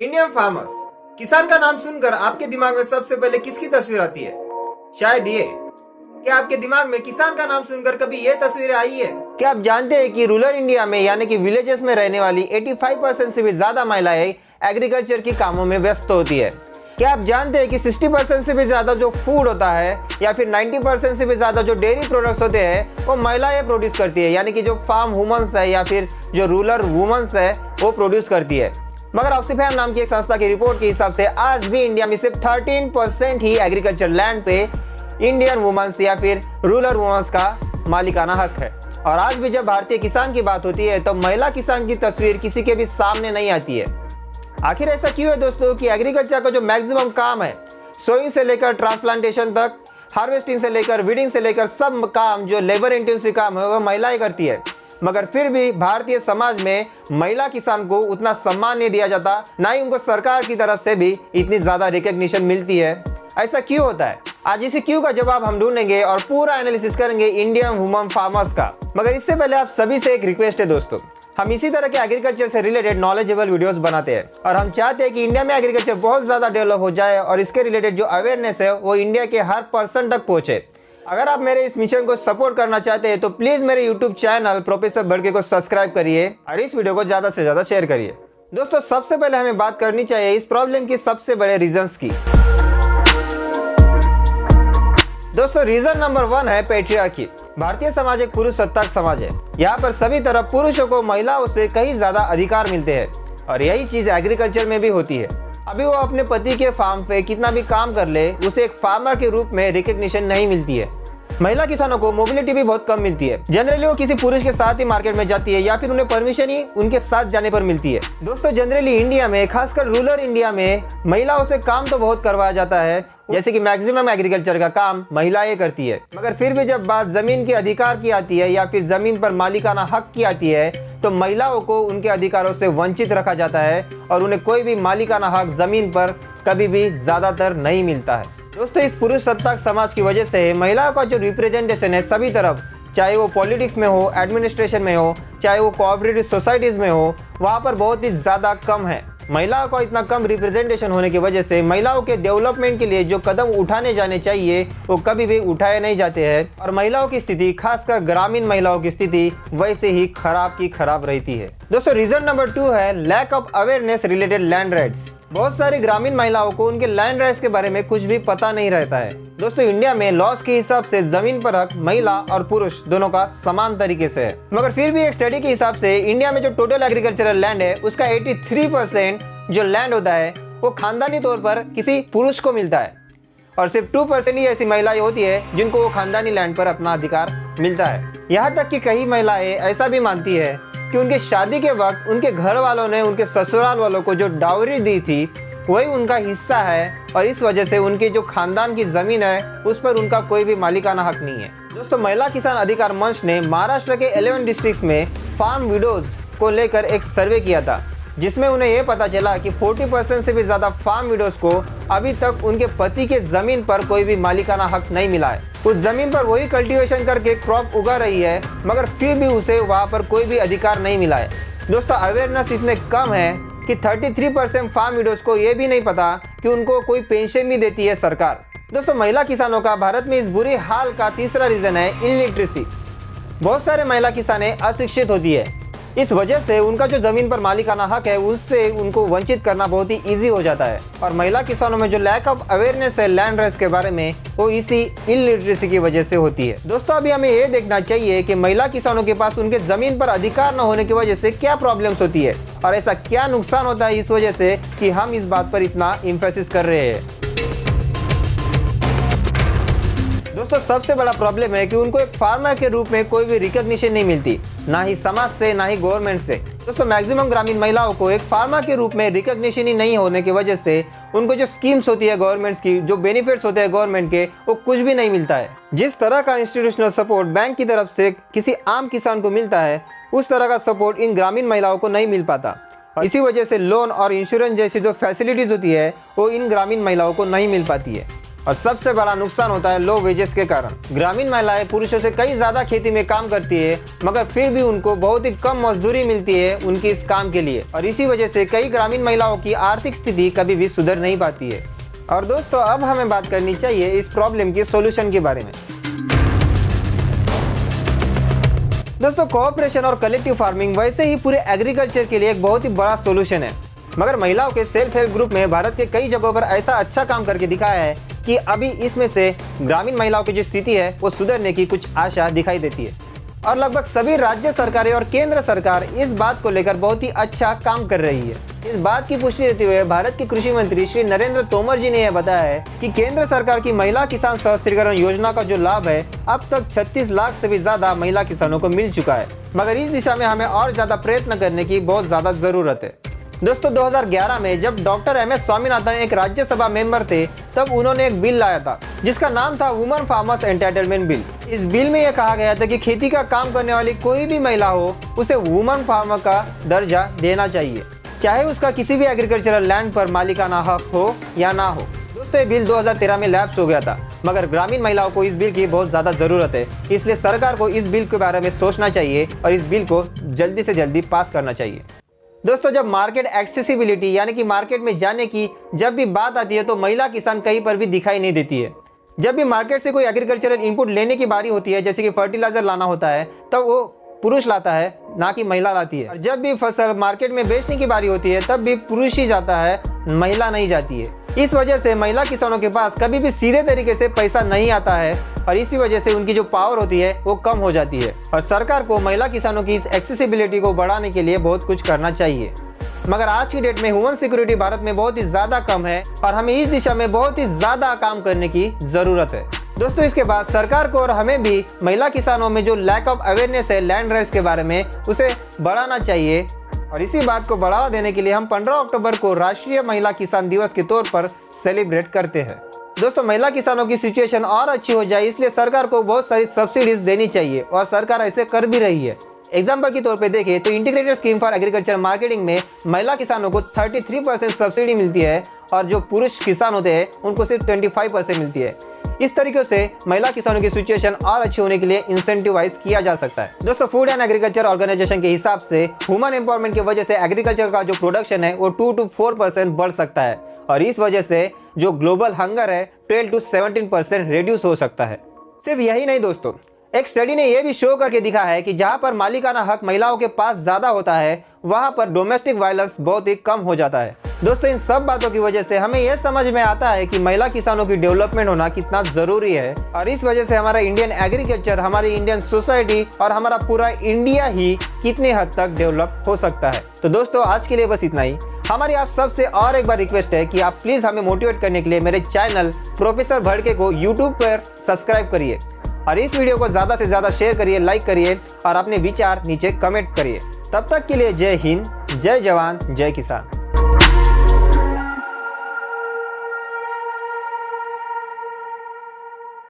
Indian farmers, किसान का नाम सुनकर आपके दिमाग में सबसे पहले किसकी तस्वीर आती है? शायद ये। क्या आपके दिमाग में किसान का नाम सुनकर कभी ये तस्वीरें आई है? क्या आप जानते हैं कि रूरल इंडिया में यानी कि विलेजेस में रहने वाली 85% से भी ज्यादा महिलाएं एग्रीकल्चर के कामों में व्यस्त होती है? क्या आप जानते हैं कि 60% से भी ज्यादा जो फूड होता है या फिर 90% से भी ज्यादा जो डेयरी प्रोडक्ट्स होते हैं वो महिलाएं प्रोड्यूस करती है, यानी कि जो फार्म वुमेन्स है या फिर जो रूरल वुमेन्स है वो प्रोड्यूस करती है। मगर ऑक्सीफैम नाम की एक संस्था की रिपोर्ट के हिसाब से आज भी इंडिया में सिर्फ 13% ही एग्रीकल्चर लैंड पे इंडियन वुमेन्स या फिर रूरल वुमेन्स का मालिकाना हक है। और आज भी जब भारतीय किसान की बात होती है तो महिला किसान की तस्वीर किसी के भी सामने नहीं आती है। आखिर ऐसा क्यों है दोस्तों कि एग्रीकल्चर का जो मैक्सिमम काम है, सोइंग से लेकर ट्रांसप्लांटेशन तक, हार्वेस्टिंग से लेकर वीडिंग से लेकर सब काम जो लेबर इंटेंसिव काम है वो महिलाएं करती है, मगर फिर भी भारतीय समाज में महिला किसान को उतना सम्मान नहीं दिया जाता, ना ही उनको सरकार की तरफ से भी इतनी ज्यादा रिकॉग्निशन मिलती है। ऐसा क्यों होता है? आज इसी क्यों का जवाब हम ढूंढेंगे और पूरा एनालिसिस करेंगे इंडियन वुमेन फार्मर्स का। मगर इससे पहले आप सभी से एक रिक्वेस्ट है दोस्तों, हम इसी तरह के एग्रीकल्चर से रिलेटेड नॉलेजेबल वीडियोस बनाते हैं और हम चाहते हैं कि इंडिया में एग्रीकल्चर बहुत ज्यादा डेवलप हो जाए और इसके रिलेटेड जो अवेयरनेस है वो इंडिया के हर पर्सन तक पहुंचे। अगर आप मेरे इस मिशन को सपोर्ट करना चाहते हैं तो प्लीज मेरे यूट्यूब चैनल प्रोफेसर बड़के को सब्सक्राइब करिए और इस वीडियो को ज्यादा से ज्यादा शेयर करिए। दोस्तों, सबसे पहले हमें बात करनी चाहिए इस प्रॉब्लम की सबसे बड़े रीजंस की। दोस्तों, रीजन नंबर 1 है पेट्रियार्की। भारतीय समाज एक पुरुष सत्ताक समाज है। यहाँ पर सभी तरफ पुरुषों को महिलाओं से कहीं ज्यादा अधिकार मिलते हैं और यही चीज एग्रीकल्चर में भी होती है। अभी वो अपने पति के फार्म पे कितना भी काम कर ले, उसे एक फार्मर के रूप में रिकॉग्निशन नहीं मिलती है। महिला किसानों को मोबिलिटी भी बहुत कम मिलती है। जनरली वो किसी पुरुष के साथ ही मार्केट में जाती है या फिर उन्हें परमिशन ही उनके साथ जाने पर मिलती है। दोस्तों, जनरली इंडिया में, खासकर रूरल इंडिया में महिलाओं से काम तो बहुत करवाया जाता है, जैसे कि मैक्सिमम एग्रीकल्चर का काम महिलाएं करती है। मगर फिर भी जब बात जमीन के अधिकार की आती है या फिर जमीन पर मालिकाना हक की आती है तो महिलाओं को उनके अधिकारों से वंचित रखा जाता है और उन्हें कोई भी मालिकाना हक जमीन पर कभी भी ज्यादातर नहीं मिलता है। दोस्तों, इस पुरुष सत्ताक समाज की वजह से महिलाओं का जो रिप्रेजेंटेशन है सभी तरफ, चाहे वो पॉलिटिक्स में हो, एडमिनिस्ट्रेशन में हो, चाहे वो कोऑपरेटिव सोसाइटीज में हो, वहाँ पर बहुत ही ज्यादा कम है। महिलाओं का इतना कम रिप्रेजेंटेशन होने की वजह से महिलाओं के डेवलपमेंट के लिए जो कदम उठाने जाने चाहिए वो कभी भी उठाए नहीं जाते हैं और महिलाओं की स्थिति, खासकर ग्रामीण महिलाओं की स्थिति वैसे ही खराब की खराब रहती है। दोस्तों, रीजन नंबर 2 है lack of awareness related land rights. बहुत सारी ग्रामीण महिलाओं को उनके लैंड राइट्स के बारे में कुछ भी पता नहीं रहता है। दोस्तों, इंडिया में लॉज के हिसाब से जमीन पर हक महिला और पुरुष दोनों का समान तरीके से है, मगर फिर भी एक स्टडी के हिसाब से इंडिया में जो टोटल एग्रीकल्चरल लैंड है उसका 83% जो लैंड होता है वो खानदानी तौर पर किसी पुरुष को मिलता है और सिर्फ 2% ही ऐसी महिलाएं होती है जिनको वो खानदानी लैंड पर अपना अधिकार मिलता है। यहाँ तक कि कई महिलाएं ऐसा भी मानती है कि उनके शादी के वक्त उनके घर वालों ने उनके ससुराल वालों को जो डाउरी दी थी वही उनका हिस्सा है और इस वजह से उनके जो खानदान की जमीन है उस पर उनका कोई भी मालिकाना हक नहीं है। दोस्तों, महिला किसान अधिकार मंच ने महाराष्ट्र के 11 डिस्ट्रिक्ट्स में फार्म विडोज को लेकर एक सर्वे किया था, जिसमें उन्हें यह पता चला कि 40% से भी ज्यादा फार्म विडोज को अभी तक उनके पति के जमीन पर कोई भी मालिकाना हक नहीं मिला है। उस जमीन पर वही कल्टीवेशन करके क्रॉप उगा रही है, मगर फिर भी उसे वहां पर कोई भी अधिकार नहीं मिला है। दोस्तों, अवेयरनेस इतने कम है कि 33% फार्म विडोज को यह भी नहीं पता कि उनको कोई पेंशन भी देती है सरकार। दोस्तों, महिला किसानों का भारत में इस बुरी हाल का तीसरा रीजन है इलिटरेसी। बहुत सारे महिला किसानें अशिक्षित होती है, इस वजह से उनका जो जमीन पर मालिकाना हक है उससे उनको वंचित करना बहुत ही इजी हो जाता है और महिला किसानों में जो लैक ऑफ अवेयरनेस है लैंड राइट्स के बारे में वो इसी इलिटरेसी की वजह से होती है। दोस्तों, अभी हमें ये देखना चाहिए कि महिला किसानों के पास उनके जमीन पर अधिकार न होने की वजह से क्या प्रॉब्लम्स होती है और ऐसा क्या नुकसान होता है इस वजह से कि हम इस बात पर इतना इम्फेसिस कर रहे हैं। दोस्तों, सबसे बड़ा प्रॉब्लम है कि उनको एक फार्मर के रूप में कोई भी रिकॉग्निशन नहीं मिलती, ना ही समाज से ना ही गवर्नमेंट से। दोस्तों, मैक्सिमम ग्रामीण महिलाओं को एक फार्मर के रूप में रिकॉग्निशन ही नहीं होने की वजह से उनको जो स्कीम्स होती है गवर्नमेंट की, जो बेनिफिट्स होते हैं गवर्नमेंट के, वो कुछ भी नहीं मिलता है। जिस तरह का इंस्टीट्यूशनल सपोर्ट बैंक की तरफ से किसी आम किसान को मिलता है उस तरह का सपोर्ट इन ग्रामीण महिलाओं को नहीं मिल पाता और इसी वजह से लोन और इंश्योरेंस जैसी जो फैसिलिटीज होती है वो इन ग्रामीण महिलाओं को नहीं मिल पाती है। और सबसे बड़ा नुकसान होता है लो वेजेस के कारण। ग्रामीण महिलाएं पुरुषों से कई ज्यादा खेती में काम करती है, मगर फिर भी उनको बहुत ही कम मजदूरी मिलती है उनकी इस काम के लिए, और इसी वजह से कई ग्रामीण महिलाओं की आर्थिक स्थिति कभी भी सुधर नहीं पाती है। और दोस्तों, अब हमें बात करनी चाहिए इस प्रॉब्लम के सॉल्यूशन के बारे में। दोस्तों, कोऑपरेशन और कलेक्टिव फार्मिंग वैसे ही पूरे एग्रीकल्चर के लिए एक बहुत ही बड़ा सॉल्यूशन है, मगर महिलाओं के सेल्फ हेल्प ग्रुप में भारत के कई जगहों पर ऐसा अच्छा काम करके दिखाया है कि अभी इसमें से ग्रामीण महिलाओं की जो स्थिति है वो सुधरने की कुछ आशा दिखाई देती है। और लगभग सभी राज्य सरकारें और केंद्र सरकार इस बात को लेकर बहुत ही अच्छा काम कर रही है। इस बात की पुष्टि देते हुए भारत के कृषि मंत्री श्री नरेंद्र तोमर जी ने यह बताया है कि केंद्र सरकार की महिला किसान सशक्तिकरण योजना का जो लाभ है अब तक 36 लाख से भी ज्यादा महिला किसानों को मिल चुका है, मगर इस दिशा में हमें और ज्यादा प्रयत्न करने की बहुत ज्यादा जरूरत है। दोस्तों, 2011 में जब डॉक्टर एम एस स्वामीनाथन एक राज्यसभा मेंबर थे, तब उन्होंने एक बिल लाया था जिसका नाम था वुमन फार्मर्स एंटाइटलमेंट बिल। इस बिल में यह कहा गया था कि खेती का काम करने वाली कोई भी महिला हो उसे वुमन फार्मर का दर्जा देना चाहिए, चाहे उसका किसी भी एग्रीकल्चरल लैंड पर मालिकाना हक हो या ना हो। दोस्तों, ये बिल 2013 में लैप्स हो गया था, मगर ग्रामीण महिलाओं को इस बिल की बहुत ज्यादा जरूरत है, इसलिए सरकार को इस बिल के बारे में सोचना चाहिए और इस बिल को जल्दी से जल्दी पास करना चाहिए। दोस्तों, जब मार्केट एक्सेसिबिलिटी यानी कि मार्केट में जाने की जब भी बात आती है तो महिला किसान कहीं पर भी दिखाई नहीं देती है। जब भी मार्केट से कोई एग्रीकल्चरल इनपुट लेने की बारी होती है, जैसे कि फर्टिलाइजर लाना होता है, तब वो पुरुष लाता है, ना कि महिला लाती है। और जब भी फसल मार्केट में बेचने की बारी होती है तब भी पुरुष ही जाता है, महिला नहीं जाती है। इस वजह से महिला किसानों के पास कभी भी सीधे तरीके से पैसा नहीं आता है और इसी वजह से उनकी जो पावर होती है वो कम हो जाती है। और सरकार को महिला किसानों की इस एक्सेसिबिलिटी को बढ़ाने के लिए बहुत कुछ करना चाहिए, मगर आज की डेट में ह्यूमन सिक्योरिटी भारत में बहुत ही ज्यादा कम है और हमें इस दिशा में बहुत ही ज्यादा काम करने की जरूरत है। दोस्तों, इसके बाद सरकार को और हमें भी महिला किसानों में जो लैक ऑफ अवेयरनेस है लैंड राइट्स के बारे में, उसे बढ़ाना चाहिए। और इसी बात को बढ़ावा देने के लिए हम 15 अक्टूबर को राष्ट्रीय महिला किसान दिवस के तौर पर सेलिब्रेट करते हैं। दोस्तों, महिला किसानों की सिचुएशन और अच्छी हो जाए इसलिए सरकार को बहुत सारी सब्सिडीज देनी चाहिए और सरकार ऐसे कर भी रही है। एग्जाम्पल के तौर पे देखें तो integrated scheme for agriculture marketing में महिला किसानों को 33% सब्सिडी मिलती है और जो पुरुष किसान होते हैं उनको सिर्फ 25% मिलती है। इस तरीके से महिला किसानों की सिचुएशन और अच्छी होने के लिए इंसेंटिवाइज किया जा सकता है। दोस्तों, फूड एंड एग्रीकल्चर ऑर्गेनाइजेशन के हिसाब से ह्यूमन एम्पावरमेंट की वजह से एग्रीकल्चर का जो प्रोडक्शन है वो 2 to 4% बढ़ सकता है और इस वजह से जो ग्लोबल हंगर है 12 to 17% रिड्यूस हो सकता है। सिर्फ यही नहीं दोस्तों, एक स्टडी ने यह भी शो करके दिखा है कि जहां पर मालिकाना हक महिलाओं के पास ज्यादा होता है वहां पर डोमेस्टिक वायलेंस बहुत ही कम हो जाता है। दोस्तों, इन सब बातों की वजह से हमें यह समझ में आता है कि महिला किसानों की डेवलपमेंट होना कितना जरूरी है और इस वजह से हमारा इंडियन एग्रीकल्चर, हमारी इंडियन सोसाइटी और हमारा पूरा इंडिया ही कितनी हद तक डेवलप हो सकता है। तो दोस्तों, आज के लिए बस इतना ही। हमारी आप सबसे और एक बार रिक्वेस्ट है कि आप प्लीज हमें मोटिवेट करने के लिए मेरे चैनल प्रोफेसर भड़के को यूट्यूब पर सब्सक्राइब करिए और इस वीडियो को ज्यादा से ज्यादा शेयर करिए, लाइक करिए और अपने विचार नीचे कमेंट करिए। तब तक के लिए जय हिंद, जय जवान, जय किसान।